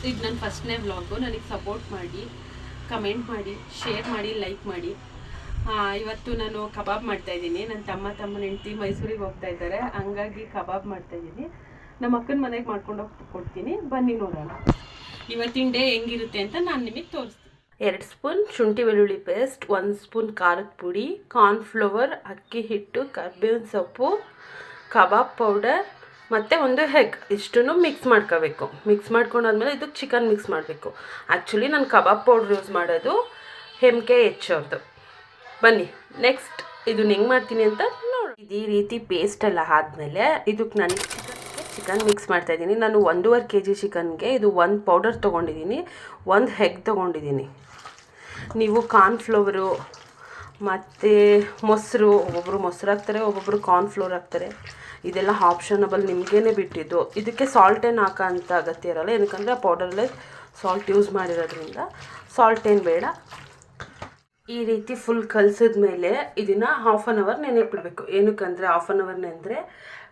ಇದು ನನ್ನ ಫಸ್ಟ್ನೇ ವ್ಲಾಗು. ನನಗೆ ಸಪೋರ್ಟ್ ಮಾಡಿ, ಕಮೆಂಟ್ ಮಾಡಿ, ಶೇರ್ ಮಾಡಿ, ಲೈಕ್ ಮಾಡಿ. ಇವತ್ತು ನಾನು ಕಬಾಬ್ ಮಾಡ್ತಾಯಿದ್ದೀನಿ. ನನ್ನ ತಮ್ಮನ ಹೆಂಡತಿ ಮೈಸೂರಿಗೆ ಹೋಗ್ತಾ ಇದ್ದಾರೆ, ಹಂಗಾಗಿ ಕಬಾಬ್ ಮಾಡ್ತಾಯಿದ್ದೀನಿ. ನಮ್ಮ ಅಕ್ಕನ ಮನೆಗೆ ಮಾಡ್ಕೊಂಡು ಹೋಗಿ ಕೊಡ್ತೀನಿ, ಬನ್ನಿ ನೋಡೋಣ ಇವತ್ತಿನ ಡೇ ಹೆಂಗಿರುತ್ತೆ ಅಂತ ನಾನು ನಿಮಗೆ ತೋರಿಸ್ತೀನಿ. 2 ಸ್ಪೂನ್ ಶುಂಠಿ ಬೆಳ್ಳುಳ್ಳಿ ಪೇಸ್ಟ್, 1 ಸ್ಪೂನ್ ಖಾರದ ಪುಡಿ, ಕಾರ್ನ್ಫ್ಲವರ್, ಅಕ್ಕಿ ಹಿಟ್ಟು, ಕರ್ಬೇವಿನ ಸೊಪ್ಪು, ಕಬಾಬ್ ಪೌಡರ್ ಮತ್ತು 1 ಎಗ್ ಇಷ್ಟನ್ನು ಮಿಕ್ಸ್ ಮಾಡ್ಕೋಬೇಕು. ಮಿಕ್ಸ್ ಮಾಡ್ಕೊಂಡಾದ್ಮೇಲೆ ಇದಕ್ಕೆ ಚಿಕನ್ ಮಿಕ್ಸ್ ಮಾಡಬೇಕು. ಆ್ಯಕ್ಚುಲಿ ನಾನು ಕಬಾಬ್ ಪೌಡ್ರ್ ಯೂಸ್ ಮಾಡೋದು MKH ಅವ್ರದ್ದು. ಬನ್ನಿ ನೆಕ್ಸ್ಟ್ ಇದನ್ನ ಹೆಂಗೆ ಮಾಡ್ತೀನಿ ಅಂತ ನೋಡಿ. ಈ ರೀತಿ ಪೇಸ್ಟ್ ಎಲ್ಲ ಆದಮೇಲೆ ಇದಕ್ಕೆ ನಾನು ಚಿಕನ್ ಮಿಕ್ಸ್ ಮಾಡ್ತಾಯಿದ್ದೀನಿ. ನಾನು 1.5 kg ಚಿಕನ್ಗೆ ಇದು 1 ಪೌಡರ್ ತೊಗೊಂಡಿದ್ದೀನಿ, 1 ಎಗ್ ತೊಗೊಂಡಿದ್ದೀನಿ. ನೀವು ಕಾರ್ನ್ಫ್ಲವರು ಮತ್ತು ಮೊಸರು, ಒಬ್ಬೊಬ್ಬರು ಮೊಸರು ಹಾಕ್ತಾರೆ, ಒಬ್ಬೊಬ್ಬರು ಕಾರ್ನ್ಫ್ಲೋರ್ ಹಾಕ್ತಾರೆ. ಇದೆಲ್ಲ ಆಪ್ಷನಬಲ್, ನಿಮಗೇ ಬಿಟ್ಟಿದ್ದು. ಇದಕ್ಕೆ ಸಾಲ್ಟ್ ಏನು ಹಾಕೋ ಅಂತ ಅಗತ್ಯ ಇರೋಲ್ಲ, ಏನಕ್ಕಂದರೆ ಆ ಪೌಡರಲ್ಲೇ ಸಾಲ್ಟ್ ಯೂಸ್ ಮಾಡಿರೋದ್ರಿಂದ ಸಾಲ್ಟ್ ಏನು ಬೇಡ. ಈ ರೀತಿ ಫುಲ್ ಕಲಿಸಿದ್ಮೇಲೆ ಇದನ್ನು ಹಾಫ್ ಆನ್ ಅವರ್ ನೆನೆಗೆ ಬಿಡಬೇಕು. ಏನಕ್ಕಂದರೆ ಹಾಫ್ ಆನ್ ಅವರ್ ನೆಂದರೆ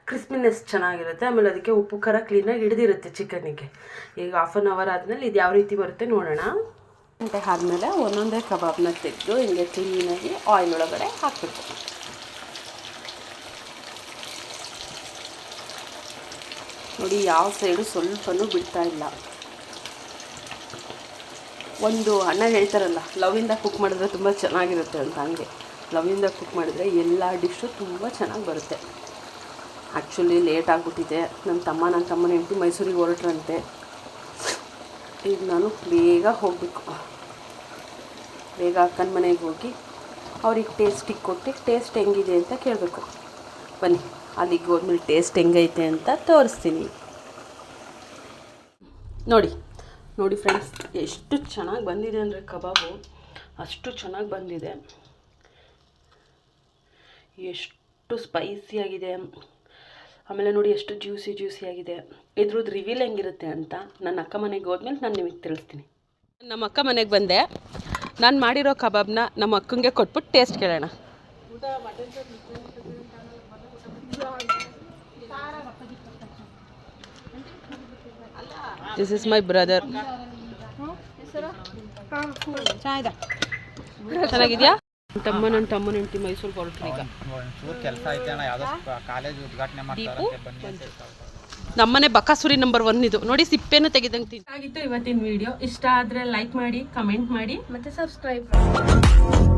ಕ್ರಿಸ್ಪಿನೆಸ್ ಚೆನ್ನಾಗಿರುತ್ತೆ, ಆಮೇಲೆ ಅದಕ್ಕೆ ಉಪ್ಪು ಖಾರ ಕ್ಲೀನಾಗಿ ಹಿಡಿದಿರುತ್ತೆ ಚಿಕನಿಗೆ. ಈಗ ಹಾಫ್ ಆನ್ ಅವರ್ ಆದಮೇಲೆ ಇದು ಯಾವ ರೀತಿ ಬರುತ್ತೆ ನೋಡೋಣ. ಗಂಟೆ ಆದಮೇಲೆ ಒಂದೊಂದೇ ಕಬಾಬ್ನ ತೆಗೆದು ಹಿಂಗೆ ಕ್ಲೀನಾಗಿ ಆಯಿಲ್ ಒಳಗಡೆ ಹಾಕಬೇಕು. ನೋಡಿ, ಯಾವ ಸೈಡು ಸ್ವಲ್ಪನೂ ಬಿಡ್ತಾ ಇಲ್ಲ. ಒಂದು ಅಣ್ಣ ಹೇಳ್ತಾರಲ್ಲ, ಲವ್ವಿಂದ ಕುಕ್ ಮಾಡಿದ್ರೆ ತುಂಬ ಚೆನ್ನಾಗಿರುತ್ತೆ ಅಂತ, ಹಂಗೆ ಲವ್ವಿಂದ ಕುಕ್ ಮಾಡಿದ್ರೆ ಎಲ್ಲ ಡಿಶ್ಶು ತುಂಬ ಚೆನ್ನಾಗಿ ಬರುತ್ತೆ. ಆ್ಯಕ್ಚುಲಿ ಲೇಟ್ ಆಗಿಬಿಟ್ಟಿದೆ. ನನ್ನ ತಮ್ಮನ ಹೆಂಡತಿ ಮೈಸೂರಿಗೆ ಹೊರಟ್ರಂತೆ. ಈಗ ನಾನು ಬೇಗ ಹೋಗಬೇಕು. ಬೇಗ ಅಕ್ಕನ ಮನೆಗೆ ಹೋಗಿ ಅವ್ರಿಗೆ ಟೇಸ್ಟಿಗೆ ಕೊಟ್ಟು ಟೇಸ್ಟ್ ಹೆಂಗಿದೆ ಅಂತ ಕೇಳಬೇಕು. ಬನ್ನಿ ಅಲ್ಲಿಗೆ ಹೋದ್ಮೇಲೆ ಟೇಸ್ಟ್ ಹೆಂಗೈತೆ ಅಂತ ತೋರಿಸ್ತೀನಿ. ನೋಡಿ ಫ್ರೆಂಡ್ಸ್, ಎಷ್ಟು ಚೆನ್ನಾಗಿ ಬಂದಿದೆ ಅಂದರೆ ಕಬಾಬು ಅಷ್ಟು ಚೆನ್ನಾಗಿ ಬಂದಿದೆ. ಎಷ್ಟು ಸ್ಪೈಸಿಯಾಗಿದೆ, ಆಮೇಲೆ ನೋಡಿ ಎಷ್ಟು ಜ್ಯೂಸಿ ಆಗಿದೆ. ಇದ್ರದ್ದು ರಿವೀಲ್ ಹೆಂಗಿರುತ್ತೆ ಅಂತ ನನ್ನ ಅಕ್ಕ ಮನೆಗೆ ಹೋದ್ಮೇಲೆ ನಾನು ನಿಮಗೆ ತಿಳಿಸ್ತೀನಿ. ನಮ್ಮ ಅಕ್ಕ ಮನೆಗೆ ಬಂದೆ. ನಾನು ಮಾಡಿರೋ ಕಬಾಬ್ನ ನಮ್ಮ ಅಕ್ಕಂಗೆ ಕೊಟ್ಬಿಟ್ಟು ಟೇಸ್ಟ್ ಕೇಳೋಣ. This is my brother. ಚೆನ್ನಾಗಿದೆಯಾ? ನನ್ನ ತಮ್ಮನ ಹೆಂಡತಿ ಮೈಸೂರಿಗೆ ಹೊರಟ್ರು. ಈಗ ನಮ್ಮನೆ ಬಕಾಸುರಿ ನಂಬರ್ 1 ಇದು. ನೋಡಿ, ಸಿಪ್ಪೆನೂ ತೆಗೆದಂಗೆ ಆಗಿತ್ತು ಇವತ್ತಿನ ವಿಡಿಯೋ. ಇಷ್ಟ ಆದರೆ ಲೈಕ್ ಮಾಡಿ, ಕಮೆಂಟ್ ಮಾಡಿ ಮತ್ತು ಸಬ್ಸ್ಕ್ರೈಬ್ ಮಾಡಿ.